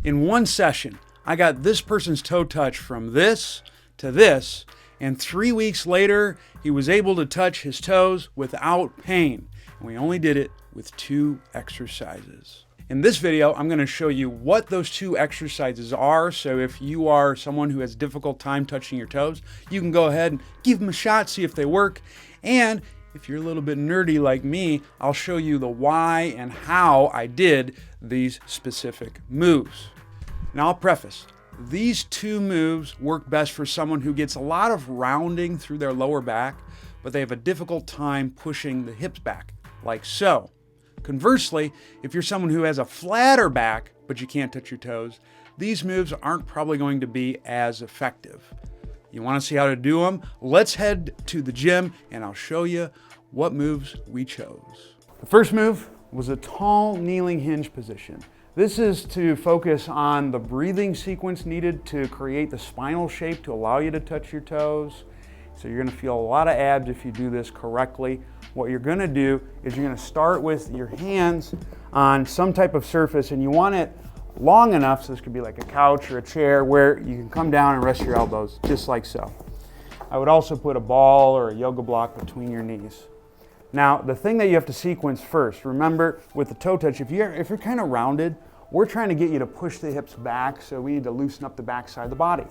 In one session, I got this person's toe touch from this to this, and 3 weeks later, he was able to touch his toes without pain. And we only did it with 2 exercises. In this video, I'm going to show you what those 2 exercises are. So if you are someone who has a difficult time touching your toes, you can go ahead and give them a shot, see if they work. And if you're a little bit nerdy like me, I'll show you the why and how I did these specific moves. Now I'll preface, these 2 moves work best for someone who gets a lot of rounding through their lower back, but they have a difficult time pushing the hips back, like so. Conversely, if you're someone who has a flatter back, but you can't touch your toes, these moves aren't probably going to be as effective. You want to see how to do them? Let's head to the gym and I'll show you what moves we chose. The first move was a tall kneeling hinge position. This is to focus on the breathing sequence needed to create the spinal shape to allow you to touch your toes. So you're going to feel a lot of abs if you do this correctly. What you're going to do is you're going to start with your hands on some type of surface, and you want it long enough, so this could be like a couch or a chair, where you can come down and rest your elbows, just like so. I would also put a ball or a yoga block between your knees. Now, the thing that you have to sequence first, remember with the toe touch, if you're kind of rounded, we're trying to get you to push the hips back, so we need to loosen up the back side of the body.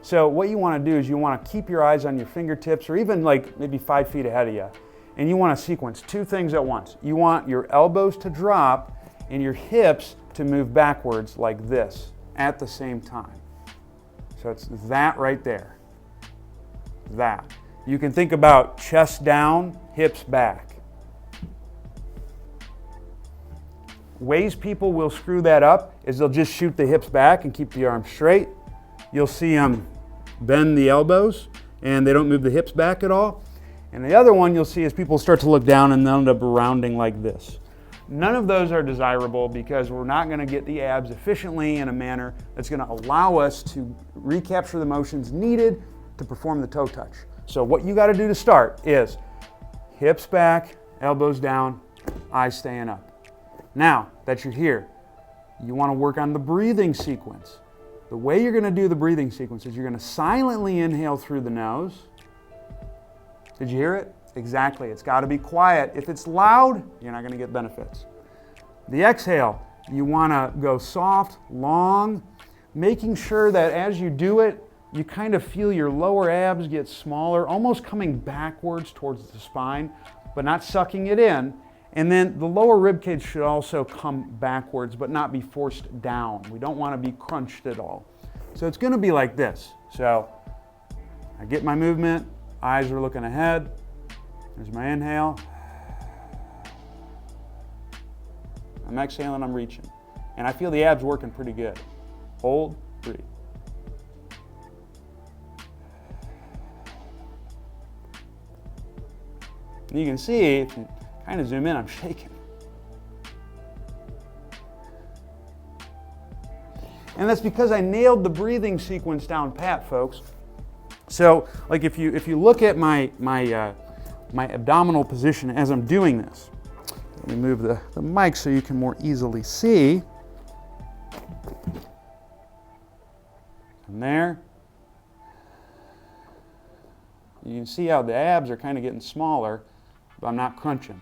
So what you want to do is you want to keep your eyes on your fingertips, or even like maybe 5 feet ahead of you, and you want to sequence 2 things at once. You want your elbows to drop and your hips to move backwards like this at the same time. So it's that right there. That. You can think about chest down, hips back. Ways people will screw that up is they'll just shoot the hips back and keep the arms straight. You'll see them bend the elbows and they don't move the hips back at all. And the other one you'll see is people start to look down and they'll end up rounding like this. None of those are desirable because we're not going to get the abs efficiently in a manner that's going to allow us to recapture the motions needed to perform the toe touch. So what you got to do to start is hips back, elbows down, eyes staying up. Now that you're here, you want to work on the breathing sequence. The way you're going to do the breathing sequence is you're going to silently inhale through the nose. Did you hear it? Exactly. It's got to be quiet. If it's loud, you're not going to get benefits. The exhale, you want to go soft, long, making sure that as you do it, you kind of feel your lower abs get smaller, almost coming backwards towards the spine, but not sucking it in. And then the lower rib cage should also come backwards, but not be forced down. We don't want to be crunched at all. So it's going to be like this. So I get my movement, eyes are looking ahead. There's my inhale. I'm exhaling, I'm reaching. And I feel the abs working pretty good. Hold, breathe. And you can see, if you kind of zoom in, I'm shaking. And that's because I nailed the breathing sequence down pat, folks. So, like if you look at my abdominal position as I'm doing this, let me move the mic so you can more easily see. And there. You can see how the abs are kind of getting smaller, but I'm not crunching.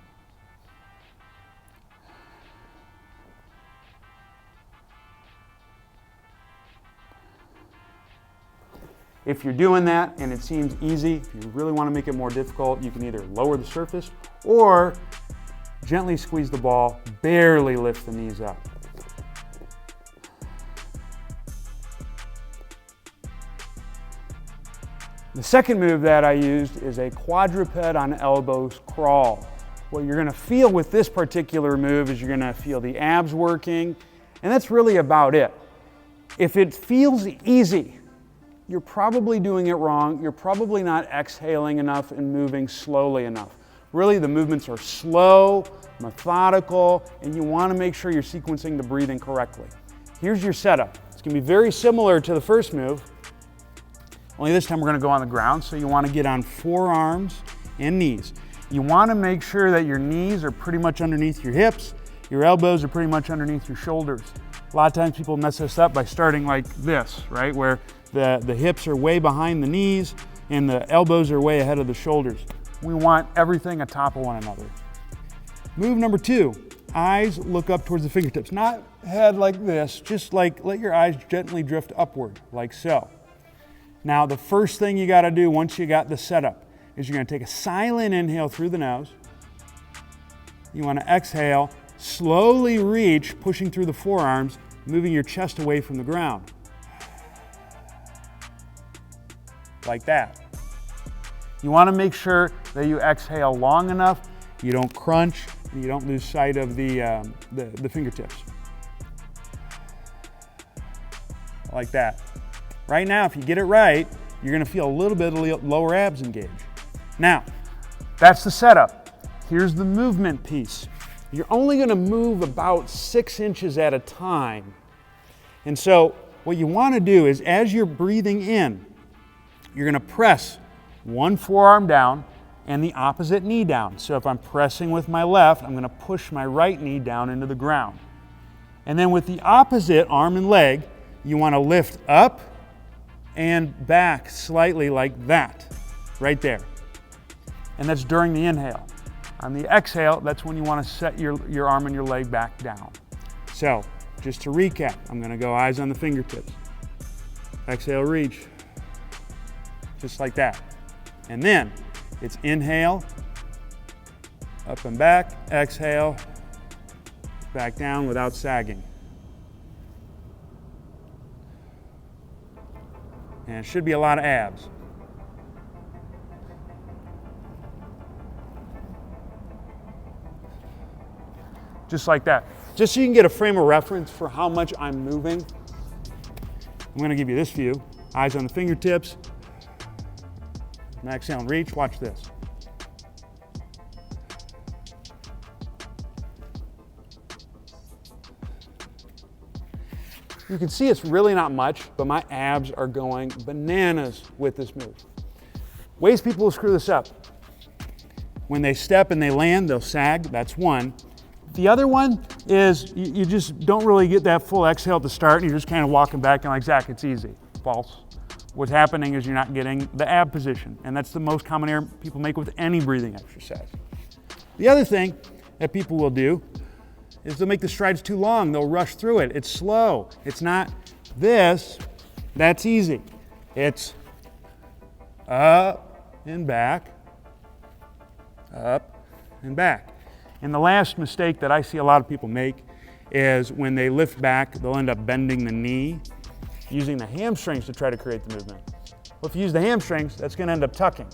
If you're doing that and it seems easy, if you really want to make it more difficult, you can either lower the surface or gently squeeze the ball, barely lift the knees up. The second move that I used is a quadruped on elbows crawl. What you're going to feel with this particular move is you're going to feel the abs working, and that's really about it. If it feels easy, you're probably doing it wrong. You're probably not exhaling enough and moving slowly enough. Really, the movements are slow, methodical, and you want to make sure you're sequencing the breathing correctly. Here's your setup. It's going to be very similar to the first move, only this time we're going to go on the ground. So you want to get on forearms and knees. You want to make sure that your knees are pretty much underneath your hips, your elbows are pretty much underneath your shoulders. A lot of times people mess this up by starting like this, right? Where the hips are way behind the knees and the elbows are way ahead of the shoulders. We want everything atop of one another. Move number 2, eyes look up towards the fingertips. Not head like this, just like let your eyes gently drift upward, like so. Now the first thing you gotta do once you got the setup is you're gonna take a silent inhale through the nose. You wanna exhale, slowly reach, pushing through the forearms, moving your chest away from the ground. Like that. You wanna make sure that you exhale long enough, you don't crunch, and you don't lose sight of the fingertips. Like that. Right now, if you get it right, you're gonna feel a little bit of lower abs engage. Now, that's the setup. Here's the movement piece. You're only gonna move about 6 inches at a time. And so what you wanna do is as you're breathing in, you're gonna press one forearm down and the opposite knee down. So if I'm pressing with my left, I'm gonna push my right knee down into the ground. And then with the opposite arm and leg, you wanna lift up and back slightly like that, right there. And that's during the inhale. On the exhale, that's when you wanna set your arm and your leg back down. So, just to recap, I'm gonna go eyes on the fingertips. Exhale, reach. Just like that. And then, it's inhale, up and back, exhale, back down without sagging. And it should be a lot of abs. Just like that. Just so you can get a frame of reference for how much I'm moving, I'm gonna give you this view. Eyes on the fingertips. And exhale and reach, watch this. You can see it's really not much, but my abs are going bananas with this move. Ways people will screw this up. When they step and they land, they'll sag, that's one. The other one is you just don't really get that full exhale at the start and you're just kind of walking back and like, Zach, it's easy. False. What's happening is you're not getting the ab position, and that's the most common error people make with any breathing exercise. The other thing that people will do is they'll make the strides too long. They'll rush through it. It's slow. It's not this. That's easy. It's up and back, up and back. And the last mistake that I see a lot of people make is when they lift back, they'll end up bending the knee, using the hamstrings to try to create the movement. Well, if you use the hamstrings, that's gonna end up tucking.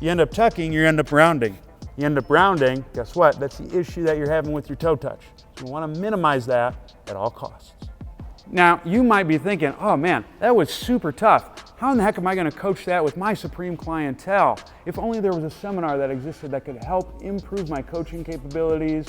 You end up tucking, you end up rounding. You end up rounding, guess what? That's the issue that you're having with your toe touch. So you wanna minimize that at all costs. Now, you might be thinking, oh man, that was super tough. How in the heck am I gonna coach that with my supreme clientele? If only there was a seminar that existed that could help improve my coaching capabilities,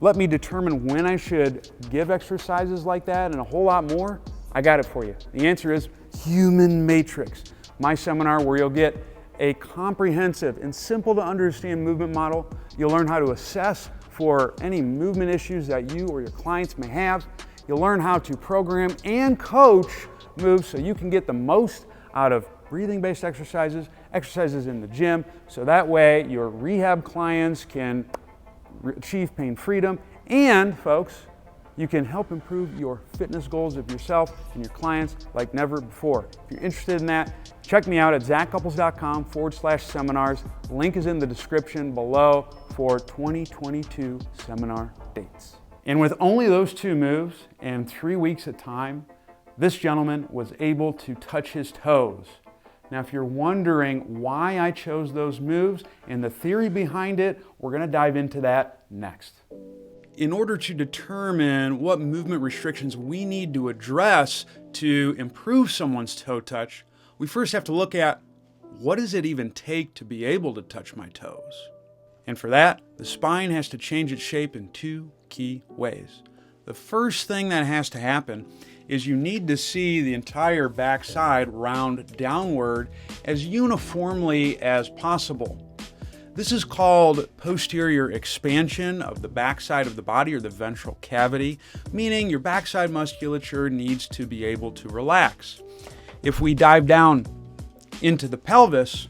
let me determine when I should give exercises like that and a whole lot more. I got it for you. The answer is Human Matrix, my seminar where you'll get a comprehensive and simple to understand movement model. You'll learn how to assess for any movement issues that you or your clients may have. You'll learn how to program and coach moves so you can get the most out of breathing-based exercises, exercises in the gym, so that way your rehab clients can achieve pain freedom, and folks, you can help improve your fitness goals of yourself and your clients like never before. If you're interested in that, check me out at zachcouples.com/seminars. Link is in the description below for 2022 seminar dates. And with only those 2 moves and 3 weeks at time, this gentleman was able to touch his toes. Now, if you're wondering why I chose those moves and the theory behind it, we're gonna dive into that next. In order to determine what movement restrictions we need to address to improve someone's toe touch, we first have to look at what does it even take to be able to touch my toes? And for that, the spine has to change its shape in 2 key ways. The first thing that has to happen is you need to see the entire backside round downward as uniformly as possible. This is called posterior expansion of the backside of the body, or the ventral cavity, meaning your backside musculature needs to be able to relax. If we dive down into the pelvis,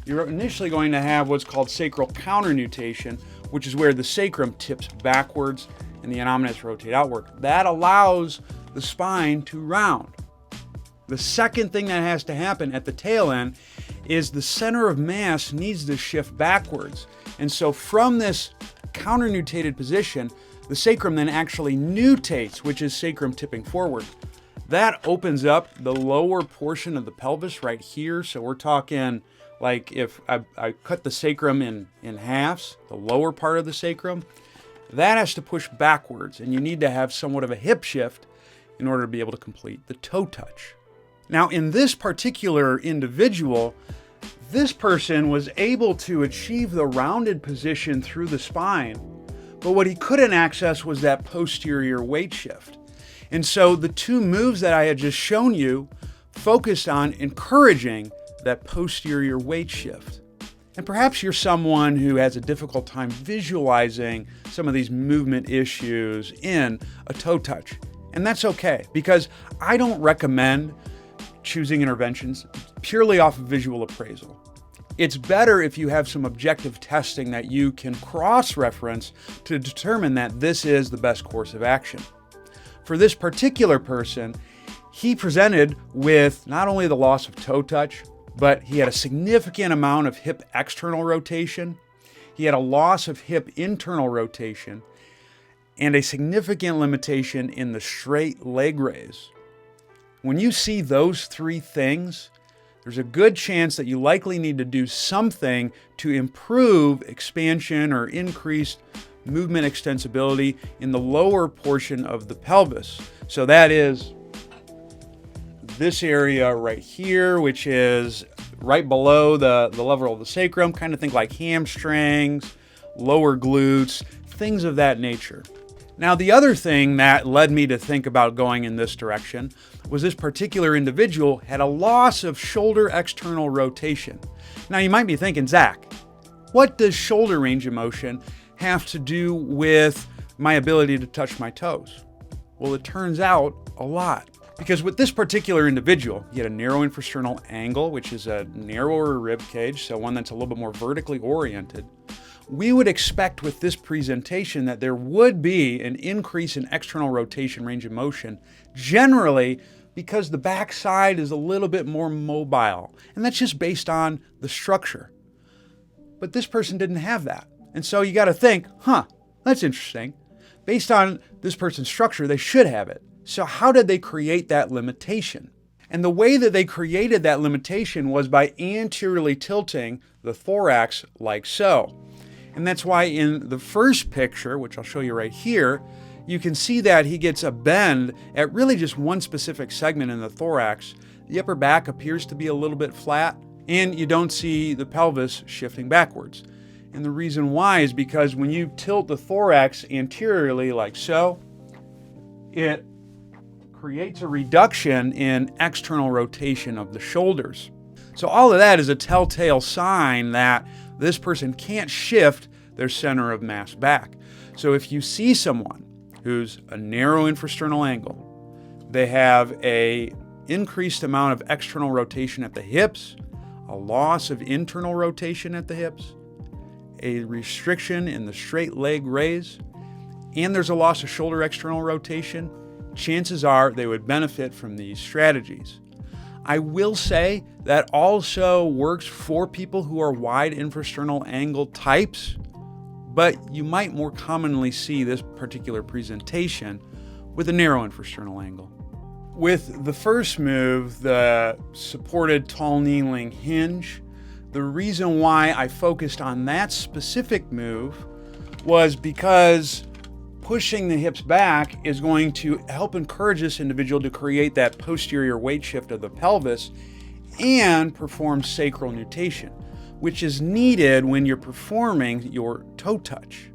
you're initially going to have what's called sacral counternutation, which is where the sacrum tips backwards and the innominate rotate outward. That allows the spine to round. The second thing that has to happen at the tail end is the center of mass needs to shift backwards. And so from this counternutated position, the sacrum then actually nutates, which is sacrum tipping forward. That opens up the lower portion of the pelvis right here. So we're talking like if I cut the sacrum in halves, the lower part of the sacrum, that has to push backwards, and you need to have somewhat of a hip shift in order to be able to complete the toe touch. Now, in this particular individual, this person was able to achieve the rounded position through the spine, but what he couldn't access was that posterior weight shift. And so the two moves that I had just shown you focused on encouraging that posterior weight shift. And perhaps you're someone who has a difficult time visualizing some of these movement issues in a toe touch. And that's okay, because I don't recommend choosing interventions purely off of visual appraisal. It's better if you have some objective testing that you can cross-reference to determine that this is the best course of action. For this particular person, he presented with not only the loss of toe touch, but he had a significant amount of hip external rotation. He had a loss of hip internal rotation and a significant limitation in the straight leg raise. When you see those three things, there's a good chance that you likely need to do something to improve expansion or increased movement extensibility in the lower portion of the pelvis. So that is this area right here, which is right below the level of the sacrum. Kind of think like hamstrings, lower glutes, things of that nature. Now, the other thing that led me to think about going in this direction was this particular individual had a loss of shoulder external rotation. Now, you might be thinking, Zach, what does shoulder range of motion have to do with my ability to touch my toes? Well, it turns out a lot. Because with this particular individual, he had a narrow infrasternal angle, which is a narrower rib cage, so one that's a little bit more vertically oriented. We would expect with this presentation that there would be an increase in external rotation range of motion, generally because the backside is a little bit more mobile, and that's just based on the structure. But this person didn't have that. And so you got to think, that's interesting. Based on this person's structure, they should have it. So how did they create that limitation? And the way that they created that limitation was by anteriorly tilting the thorax like so. And that's why in the first picture, which I'll show you right here, you can see that he gets a bend at really just one specific segment in the thorax. The upper back appears to be a little bit flat, and you don't see the pelvis shifting backwards. And the reason why is because when you tilt the thorax anteriorly like so, it creates a reduction in external rotation of the shoulders. So all of that is a telltale sign that this person can't shift their center of mass back. So if you see someone who's a narrow infrasternal angle, they have a increased amount of external rotation at the hips, a loss of internal rotation at the hips, a restriction in the straight leg raise, and there's a loss of shoulder external rotation, chances are they would benefit from these strategies. I will say that also works for people who are wide infrasternal angle types, but you might more commonly see this particular presentation with a narrow infrasternal angle. With the first move, the supported tall kneeling hinge, the reason why I focused on that specific move was because pushing the hips back is going to help encourage this individual to create that posterior weight shift of the pelvis and perform sacral nutation, which is needed when you're performing your toe touch.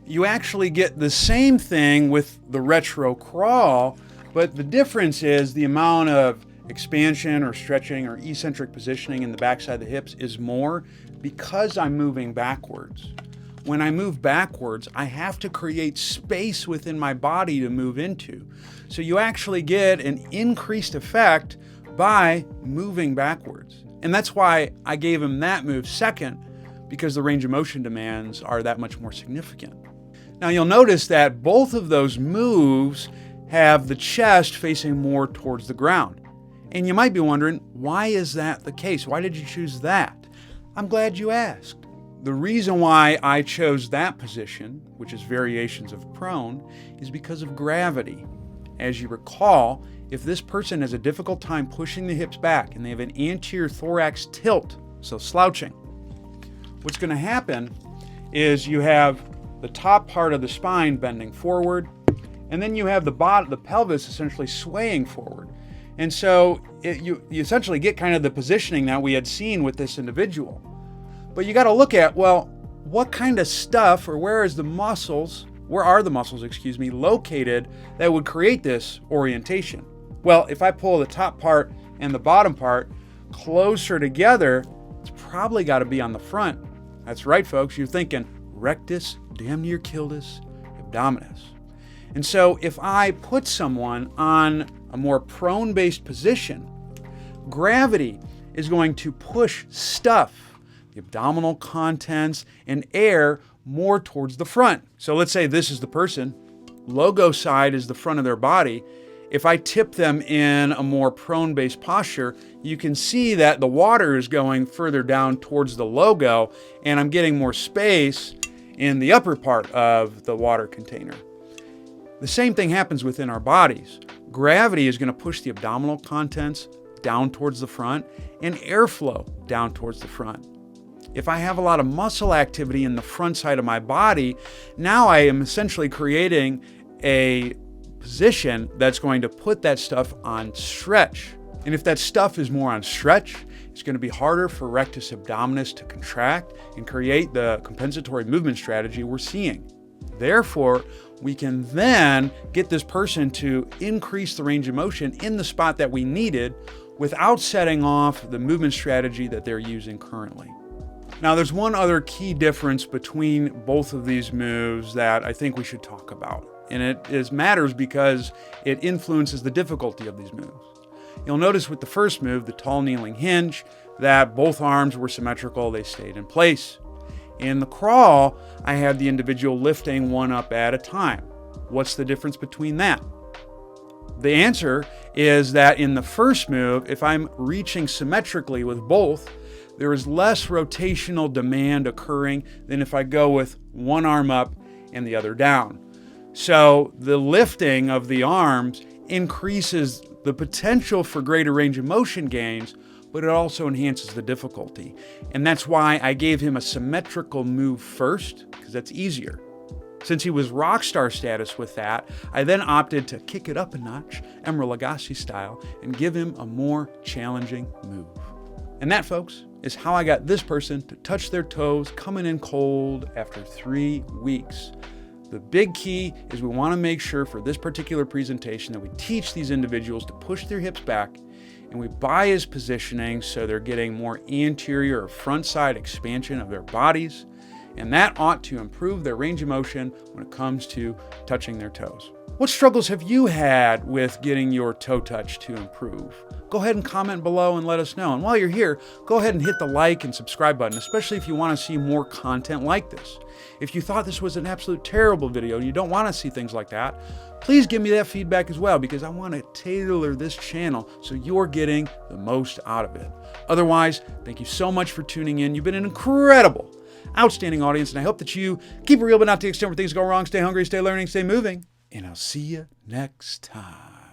You actually get the same thing with the retro crawl, but the difference is the amount of expansion or stretching or eccentric positioning in the backside of the hips is more because I'm moving backwards. When I move backwards, I have to create space within my body to move into. So you actually get an increased effect by moving backwards. And that's why I gave him that move second, because the range of motion demands are that much more significant. Now you'll notice that both of those moves have the chest facing more towards the ground. And you might be wondering, why is that the case? Why did you choose that? I'm glad you asked. The reason why I chose that position, which is variations of prone, is because of gravity. As you recall, if this person has a difficult time pushing the hips back and they have an anterior thorax tilt, so slouching, what's going to happen is you have the top part of the spine bending forward, and then you have the pelvis essentially swaying forward. And so you essentially get kind of the positioning that we had seen with this individual. But you got to look at, well, what kind of stuff, or where are the muscles, located that would create this orientation? Well, if I pull the top part and the bottom part closer together, it's probably got to be on the front. That's right, folks. You're thinking rectus, damn near killus, abdominis. And so if I put someone on a more prone-based position, gravity is going to push stuff, the abdominal contents, and air more towards the front. So let's say this is the person. Logo side is the front of their body. If I tip them in a more prone-based posture, you can see that the water is going further down towards the logo, and I'm getting more space in the upper part of the water container. The same thing happens within our bodies. Gravity is going to push the abdominal contents down towards the front and airflow down towards the front. If I have a lot of muscle activity in the front side of my body, now I am essentially creating a position that's going to put that stuff on stretch. And if that stuff is more on stretch, it's going to be harder for rectus abdominis to contract and create the compensatory movement strategy we're seeing. Therefore, we can then get this person to increase the range of motion in the spot that we needed without setting off the movement strategy that they're using currently. Now, there's one other key difference between both of these moves that I think we should talk about. And it matters because it influences the difficulty of these moves. You'll notice with the first move, the tall kneeling hinge, that both arms were symmetrical, they stayed in place. In the crawl, I had the individual lifting one up at a time. What's the difference between that? The answer is that in the first move, if I'm reaching symmetrically with both, there is less rotational demand occurring than if I go with one arm up and the other down. So the lifting of the arms increases the potential for greater range of motion gains, but it also enhances the difficulty. And that's why I gave him a symmetrical move first, because that's easier. Since he was rock star status with that, I then opted to kick it up a notch, Emeril Lagasse style, and give him a more challenging move. And that, folks, is how I got this person to touch their toes coming in cold after 3 weeks. The big key is we want to make sure for this particular presentation that we teach these individuals to push their hips back, and we bias positioning so they're getting more anterior or front side expansion of their bodies, and that ought to improve their range of motion when it comes to touching their toes. What struggles have you had with getting your toe touch to improve? Go ahead and comment below and let us know. And while you're here, go ahead and hit the like and subscribe button, especially if you want to see more content like this. If you thought this was an absolute terrible video and you don't want to see things like that, please give me that feedback as well, because I want to tailor this channel so you're getting the most out of it. Otherwise, thank you so much for tuning in. You've been an incredible, outstanding audience, and I hope that you keep it real, but not to the extent where things go wrong. Stay hungry, stay learning, stay moving, and I'll see you next time.